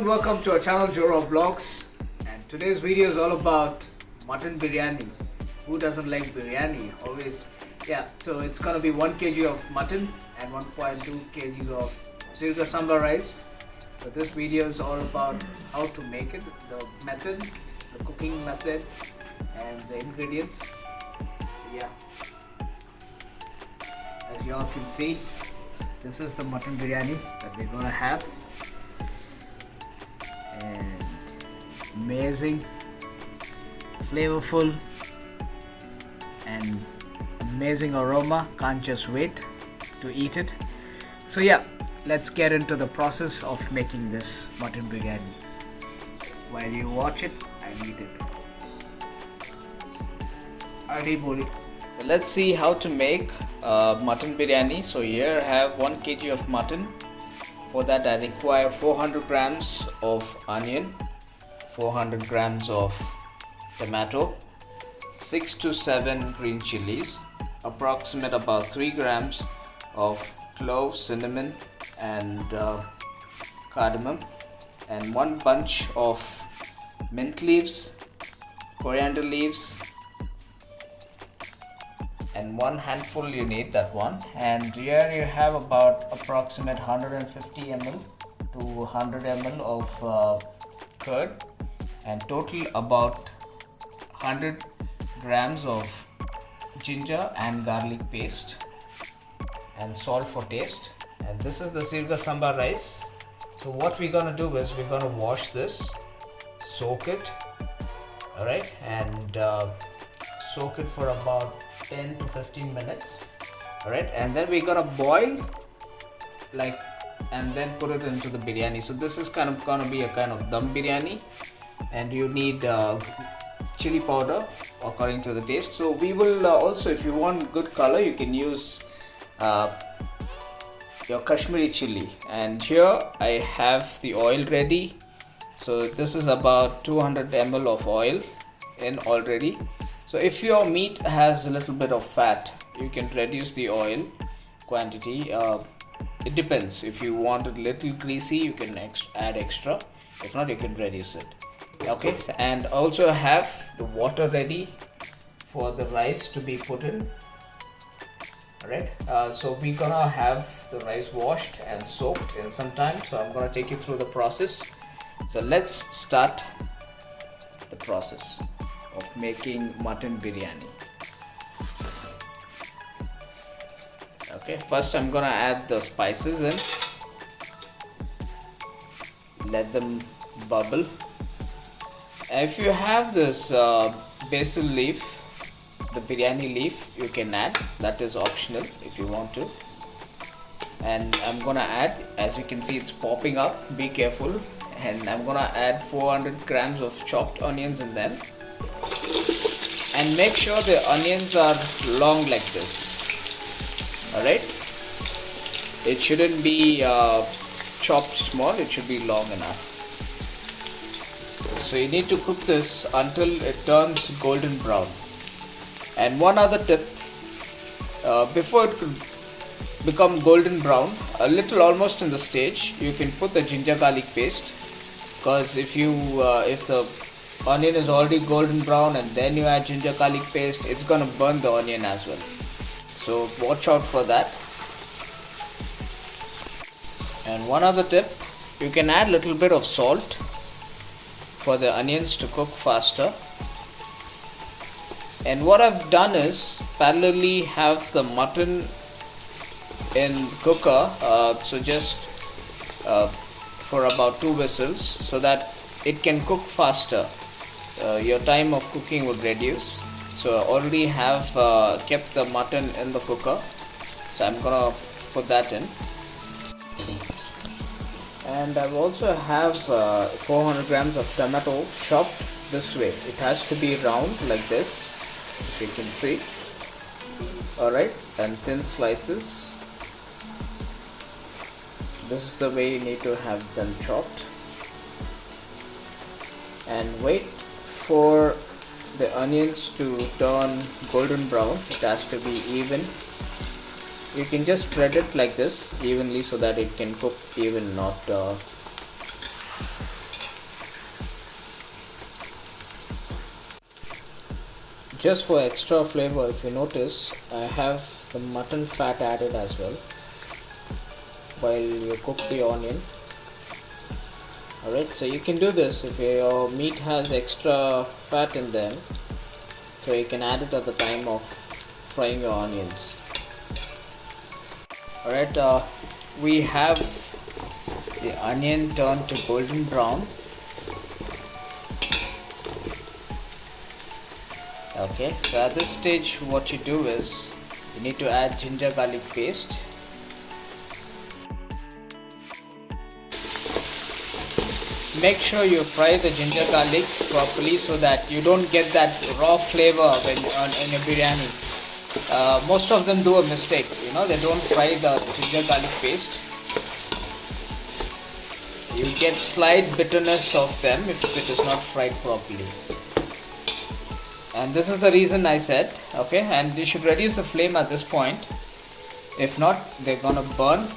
everyone, welcome to our channel Joro Vlogs, and today's video is all about mutton biryani. Who doesn't like biryani? Always, yeah. So it's gonna be 1 kg of mutton and 1.2 kgs of sirga samba rice. So this video is all about how to make it, the method, the cooking method, and the ingredients. So yeah, as you all can see, this is the mutton biryani that we're gonna have. And amazing, flavorful, and amazing aroma. Can't just wait to eat it. So yeah, let's get into the process of making this mutton biryani. While you watch it and eat it. Adi boli. So let's see how to make mutton biryani. So here I have 1 kg of mutton. For that I require 400 grams of onion, 400 grams of tomato, 6 to 7 green chilies, approximate about 3 grams of cloves, cinnamon and cardamom, and 1 bunch of mint leaves, coriander leaves, and 1 handful you need that one. And here you have about approximate 150 ml to 100 ml of curd, and total about 100 grams of ginger and garlic paste, and salt for taste. And this is the sirga samba rice. So what we're gonna do is we're gonna wash this, soak it, alright, and soak it for about 10 to 15 minutes. Alright, and then we're gonna boil and then put it into the biryani. So this is kind of gonna be a kind of dum biryani, and you need chili powder according to the taste. So we will also, if you want good color, you can use your Kashmiri chili. And here I have the oil ready. So this is about 200 ml of oil in already. So if your meat has a little bit of fat, you can reduce the oil quantity. It depends. If you want it a little greasy, you can add extra. If not, you can reduce it. Okay, and also have the water ready for the rice to be put in. Alright, so we're gonna have the rice washed and soaked in some time. So I'm gonna take you through the process. So let's start the process of making mutton biryani. Okay, first I'm gonna add the spices in. Let them bubble. If you have this basil leaf, the biryani leaf, you can add. That is optional if you want to. And I'm gonna add, as you can see, it's popping up. Be careful. And I'm gonna add 400 grams of chopped onions in them. And make sure the onions are long like this. Alright, it shouldn't be chopped small, it should be long enough. So you need to cook this until it turns golden brown. And one other tip, before it could become golden brown, a little almost in the stage, you can put the ginger garlic paste. Because if the onion is already golden brown and then you add ginger garlic paste, it's gonna burn the onion as well. So watch out for that. And one other tip, you can add a little bit of salt for the onions to cook faster. And what I've done is parallelly have the mutton in cooker, so just for about 2 whistles, so that it can cook faster. Your time of cooking would reduce. So I already have kept the mutton in the cooker, so I'm gonna put that in. And I also have 400 grams of tomato chopped this way. It has to be round like this, if you can see. Alright, and thin slices. This is the way you need to have them chopped. And wait for the onions to turn golden brown. It has to be even. You can just spread it like this evenly so that it can cook even, not Just for extra flavor, if you notice, I have the mutton fat added as well while you cook the onion. Alright, so you can do this if your meat has extra fat in them, so you can add it at the time of frying your onions. Alright, we have the onion turned to golden brown. Okay, so at this stage what you do is you need to add ginger garlic paste. Make sure you fry the ginger garlic properly so that you don't get that raw flavor when in your biryani. Most of them do a mistake, they don't fry the ginger garlic paste. You get slight bitterness of them if it is not fried properly. And this is the reason I said, okay, and you should reduce the flame at this point. If not, they're gonna burn.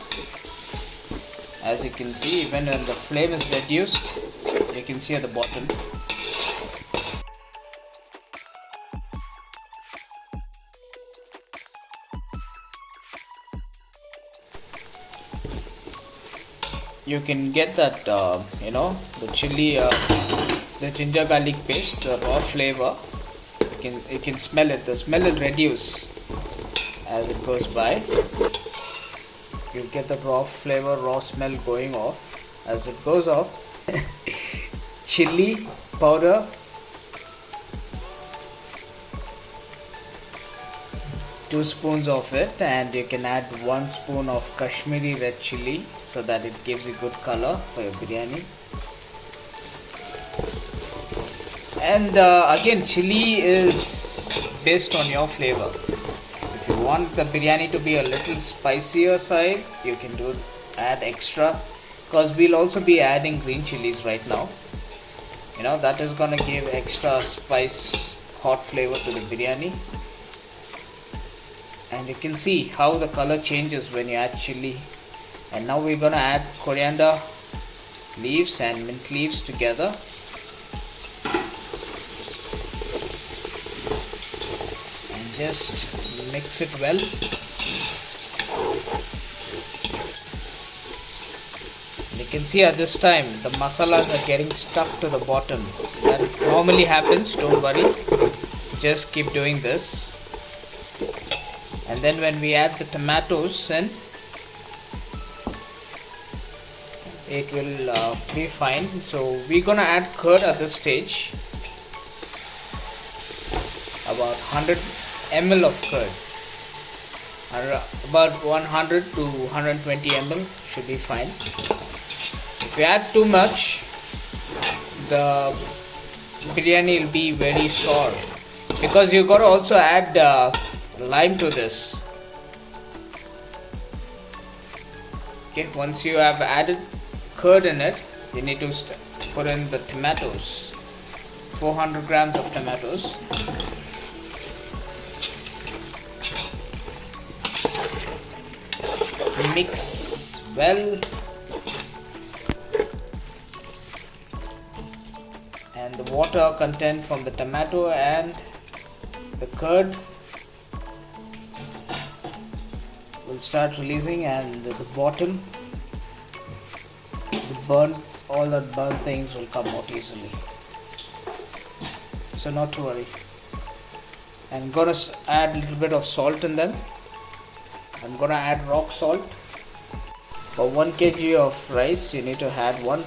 As you can see, even when the flame is reduced, you can see at the bottom. You can get that, the chili, the ginger garlic paste, the raw flavor. You can smell it. The smell will reduce as it goes by. You get the raw flavor, raw smell going off. As it goes off, chili powder, two spoons of it, and you can add 1 spoon of Kashmiri red chili so that it gives a good color for your biryani. And again, chili is based on your flavor. If you want the biryani to be a little spicier side, you can add extra, because we'll also be adding green chilies right now. That is gonna give extra spice, hot flavor to the biryani. And you can see how the color changes when you add chili. And now we're gonna add coriander leaves and mint leaves together. Just mix it well. You can see at this time the masalas are getting stuck to the bottom. So that normally happens, don't worry. Just keep doing this. And then when we add the tomatoes in, it will be fine. So we're gonna add curd at this stage. About 100 ml of curd, about 100 to 120 ml should be fine. If you add too much, the biryani will be very sour, because you got to also add lime to this. Okay, once you have added curd in it, you need to put in the tomatoes, 400 grams of tomatoes. Mix well, and the water content from the tomato and the curd will start releasing, and the bottom, all the burnt things will come out easily. So not to worry. I'm gonna add a little bit of salt in them. I'm gonna add rock salt. For 1 kg of rice, you need to add 1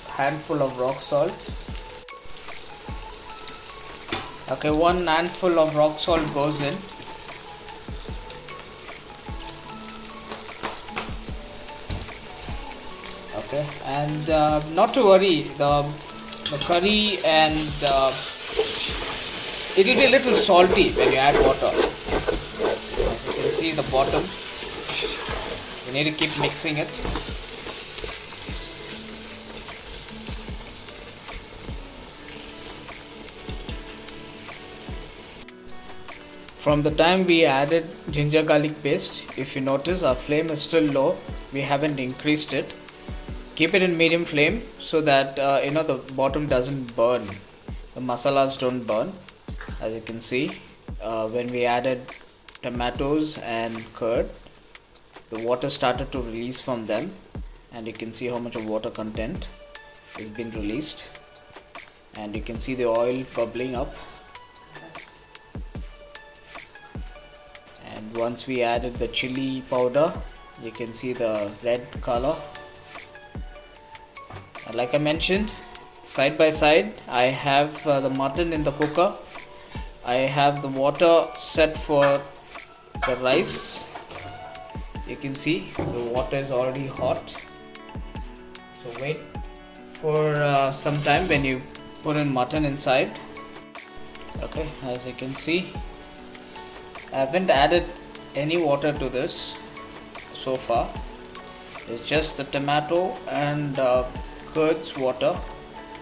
handful of rock salt. Okay, 1 handful of rock salt goes in. Okay, and not to worry, the curry and it will be a little salty when you add water. As you can see the bottom, you need to keep mixing it. From the time we added ginger garlic paste, if you notice our flame is still low, we haven't increased it. Keep it in medium flame so that the bottom doesn't burn, the masalas don't burn. As you can see, when we added tomatoes and curd, the water started to release from them, and you can see how much of water content has been released, and you can see the oil bubbling up. And once we added the chili powder, you can see the red color. And like I mentioned, side by side I have the mutton in the cooker. I have the water set for the rice. You can see the water is already hot, so wait for some time when you put in mutton inside. Okay, as you can see, I haven't added any water to this so far. It's just the tomato and curds water.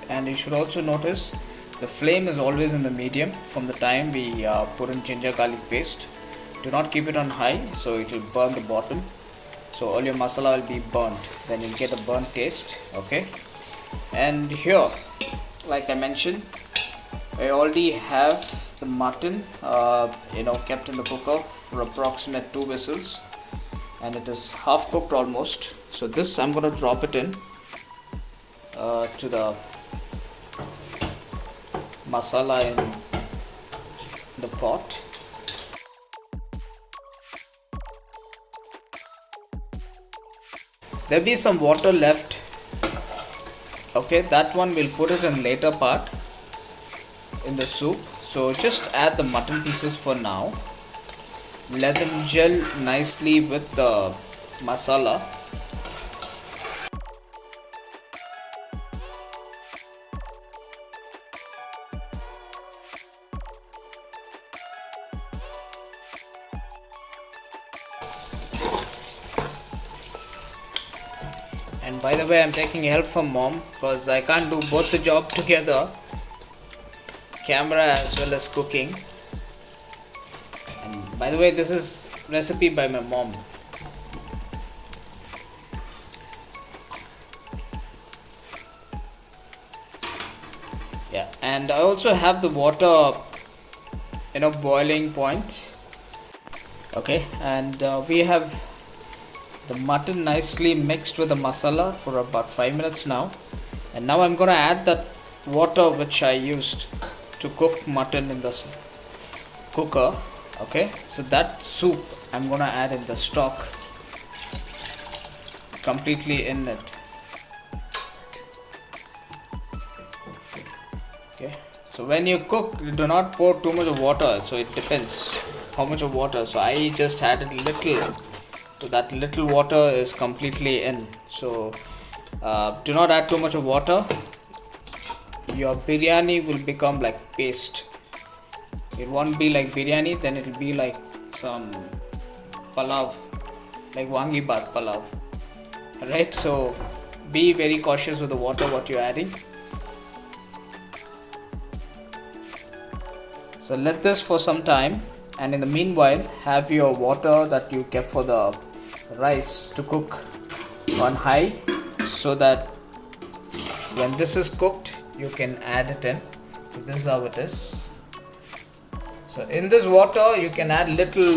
And you should also notice the flame is always in the medium from the time we put in ginger garlic paste. Do not keep it on high, so it will burn the bottom. So all your masala will be burnt, then you'll get a burnt taste. Okay, and here, like I mentioned, I already have the mutton kept in the cooker for approximate 2 whistles, and it is half cooked almost. So this I'm going to drop it in to the masala in the pot. There'll be some water left. Okay, that one we'll put it in later part in the soup. So just add the mutton pieces for now. Let them gel nicely with the masala. And by the way, I'm taking help from mom because I can't do both the job together, camera as well as cooking. And by the way, this is recipe by my mom. Yeah, and I also have the water boiling point. Okay, and we have the mutton nicely mixed with the masala for about 5 minutes now. And now I'm gonna add that water which I used to cook mutton in the cooker. Okay, so that soup I'm gonna add in the stock, completely in it. Okay, so when you cook, you do not pour too much of water, so it depends how much of water. So I just added little, so that little water is completely in. So do not add too much of water. Your biryani will become like paste. It won't be like biryani, then it will be like some palav, like wangibaat palav. Right, so be very cautious with the water what you're adding. So let this for some time, and in the meanwhile have your water that you kept for the rice to cook on high, so that when this is cooked you can add it in. So this is how it is. So in this water you can add little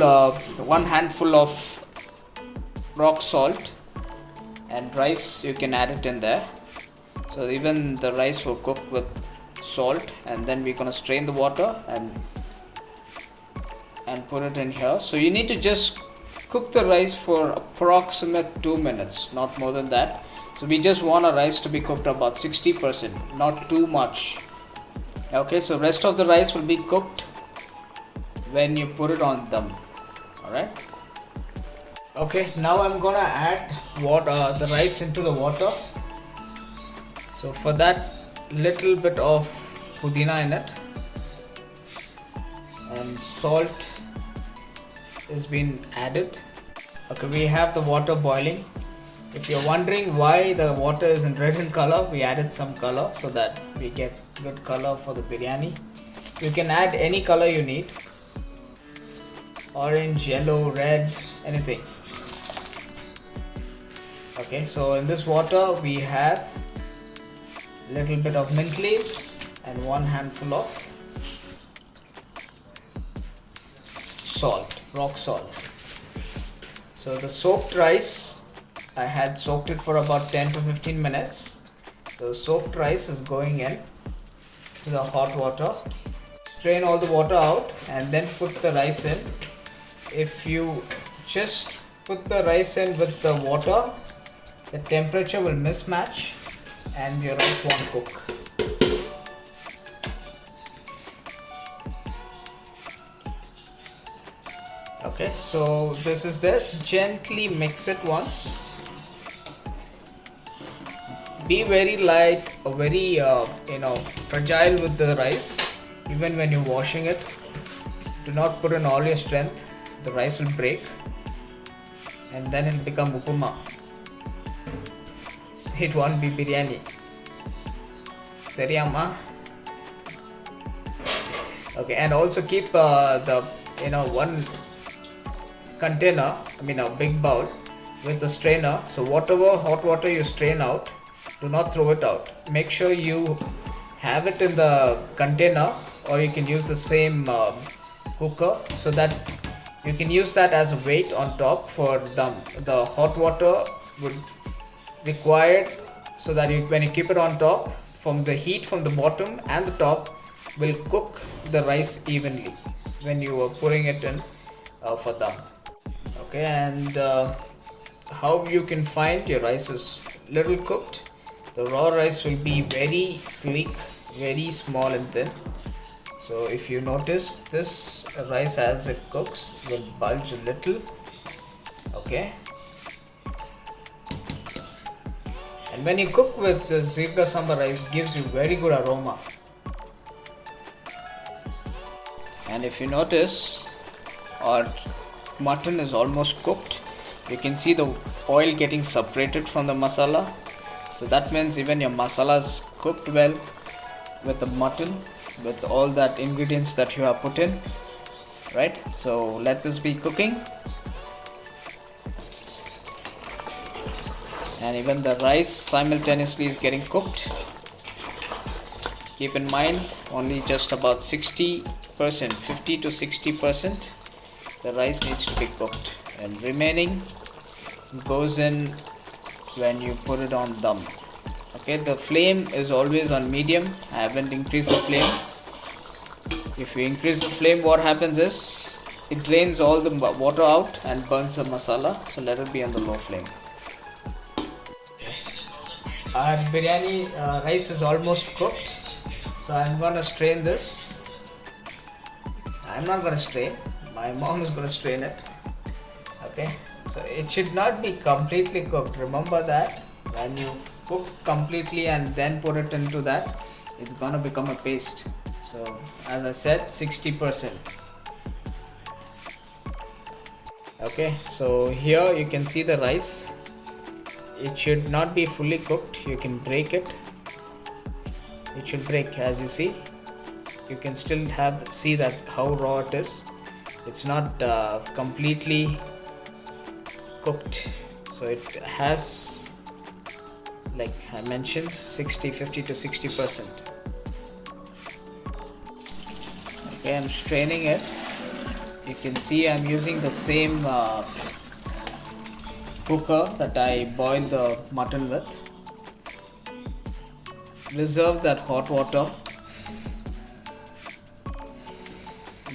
1 handful of rock salt, and rice you can add it in there. So even the rice will cook with salt, and then we're gonna strain the water and put it in here. So you need to just cook the rice for approximate 2 minutes, not more than that. So we just want our rice to be cooked about 60%, not too much. Okay, so rest of the rice will be cooked when you put it on dum. Alright. Okay, now I'm gonna add the rice into the water. So for that, little bit of pudina in it, and salt is being added. Okay, we have the water boiling. If you're wondering why the water is in red in color, we added some color so that we get good color for the biryani. You can add any color you need, orange, yellow, red, anything. Okay, so in this water we have little bit of mint leaves and 1 handful of salt, rock salt. So the soaked rice, I had soaked it for about 10 to 15 minutes. The soaked rice is going in to the hot water. Strain all the water out and then put the rice in. If you just put the rice in with the water, the temperature will mismatch and your rice won't cook. Okay, so this is this. Gently mix it once. Be very light or very fragile with the rice. Even when you're washing it, do not put in all your strength. The rice will break and then it'll become upama. It won't be biryani. Sari amma? Okay, and also keep one container, a big bowl with a strainer. So whatever hot water you strain out, do not throw it out. Make sure you have it in the container, or you can use the same cooker, so that you can use that as a weight on top for dum. The hot water would required so that when you keep it on top, from the heat from the bottom and the top will cook the rice evenly when you are pouring it in for dum. Okay, and how you can find your rice is little cooked. The raw rice will be very sleek, very small and thin. So if you notice, this rice as it cooks will bulge a little. Okay, and when you cook with the Zirga Samba rice, gives you very good aroma. And if you notice, our mutton is almost cooked. You can see the oil getting separated from the masala. So that means even your masala is cooked well with the mutton, with all that ingredients that you have put in, right? So let this be cooking. And even the rice simultaneously is getting cooked. Keep in mind, only just about 60%, 50 to 60% the rice needs to be cooked, and remaining goes in when you put it on dum. Okay, the flame is always on medium. I haven't increased the flame. If you increase the flame, what happens is it drains all the water out and burns the masala. So let it be on the low flame. Our biryani rice is almost cooked, so I'm gonna strain this. I'm not gonna strain, my mom is gonna strain it. Okay, so it should not be completely cooked. Remember that when you cook completely and then put it into that, it's gonna become a paste. So as I said, 60%. Okay, so here you can see the rice. It should not be fully cooked. You can break it. It should break, as you see. You can still see that how raw it is. It's not completely cooked. So it has, like I mentioned, 50 to 60%. Okay, I'm straining it. You can see I'm using the same cooker that I boiled the mutton with. Reserve that hot water.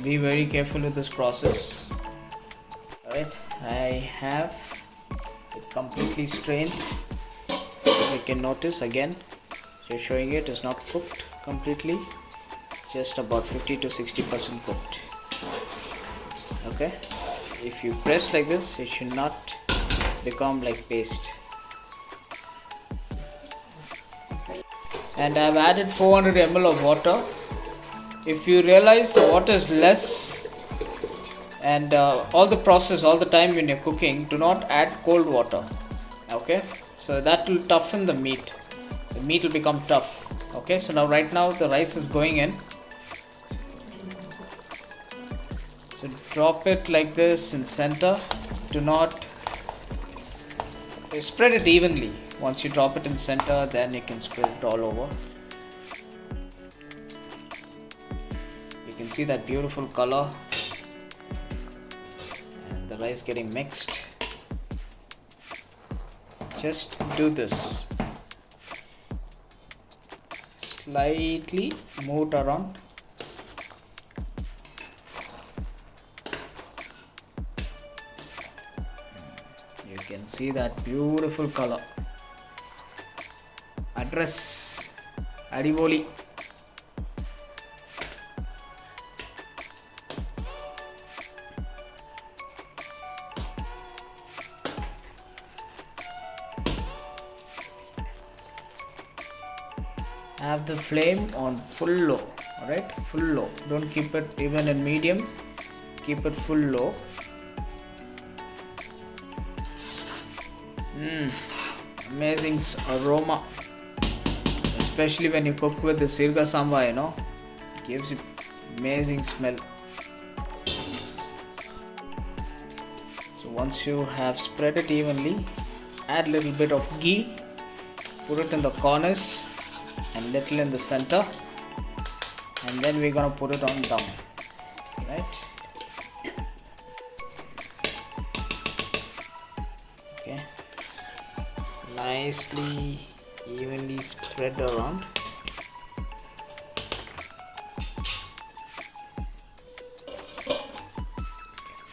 Be very careful with this process. Alright, I have it completely strained. As you can notice, again, just showing it is not cooked completely, just about 50 to 60% cooked. Okay, if you press like this, it should not become like paste. And I've added 400 ml of water. If you realize the water is less, and all the time when you're cooking, do not add cold water. Okay, so that will toughen the meat. The meat will become tough. Okay, so right now the rice is going in. So drop it like this in center. Do not spread it evenly. Once you drop it in center, then you can spread it all over. You can see that beautiful color. rice getting mixed. Just do this. Slightly move it around. You can see that beautiful color. Address Adivoli. Have the flame on full low. Alright, full low. Don't keep it even in medium. Keep it full low. Amazing aroma, especially when you cook with the sirga samba, you know, gives you amazing smell. So once you have spread it evenly, add a little bit of ghee, put it in the corners and little in the center, and then we're gonna put it on dum. Right? Okay. Nicely evenly spread around.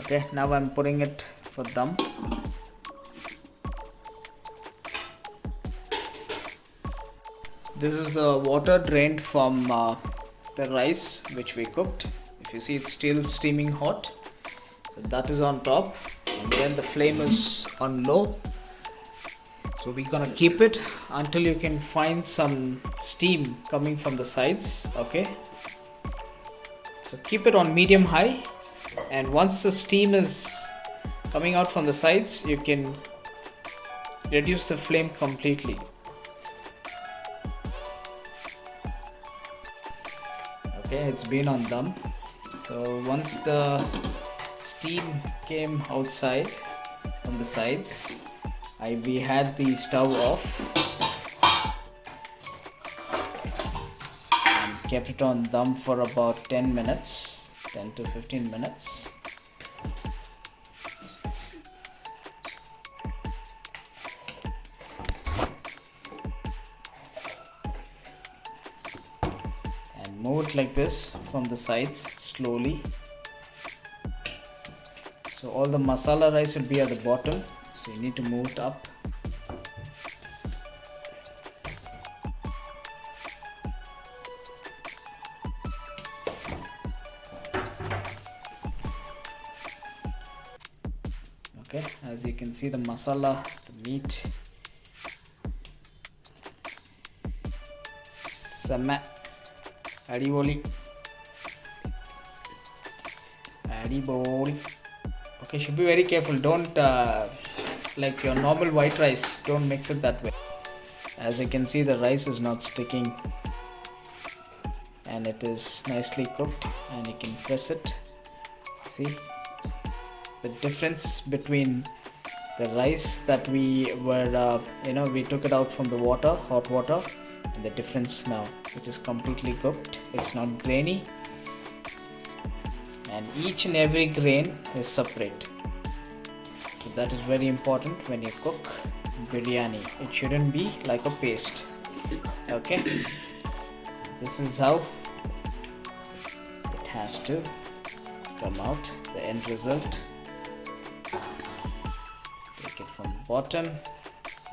Okay, now I'm putting it for dum. This is the water drained from the rice which we cooked. If you see, it's still steaming hot. So that is on top, and then the flame is on low. So we're gonna keep it until you can find some steam coming from the sides. Okay, so keep it on medium high, and once the steam is coming out from the sides, you can reduce the flame completely. Okay, it's been on dum. So once the steam came outside from the sides, we had the stove off and kept it on dum for about 10 minutes, 10 to 15 minutes. And move it like this from the sides slowly. So all the masala rice will be at the bottom. So you need to move it up. Okay, as you can see, the masala, the meat, sama adivoli. Okay, should be very careful. Don't like your normal white rice, don't mix it that way. As you can see, the rice is not sticking and it is nicely cooked, and you can press it. See the difference between the rice that we were we took it out from the water, hot water, and the difference now. It is completely cooked. It's not grainy, and each and every grain is separate. So that is very important when you cook biryani. It shouldn't be like a paste. Okay, this is how it has to come out, the end result. Take it from the bottom,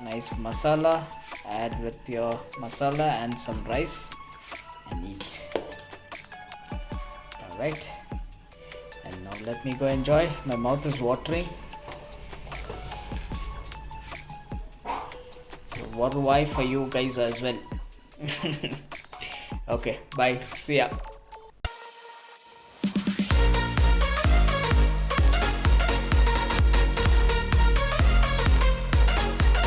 nice masala, add with your masala and some rice and eat. Alright, and now let me go enjoy. My mouth is watering. Water why for you guys as well. Okay, bye, see ya.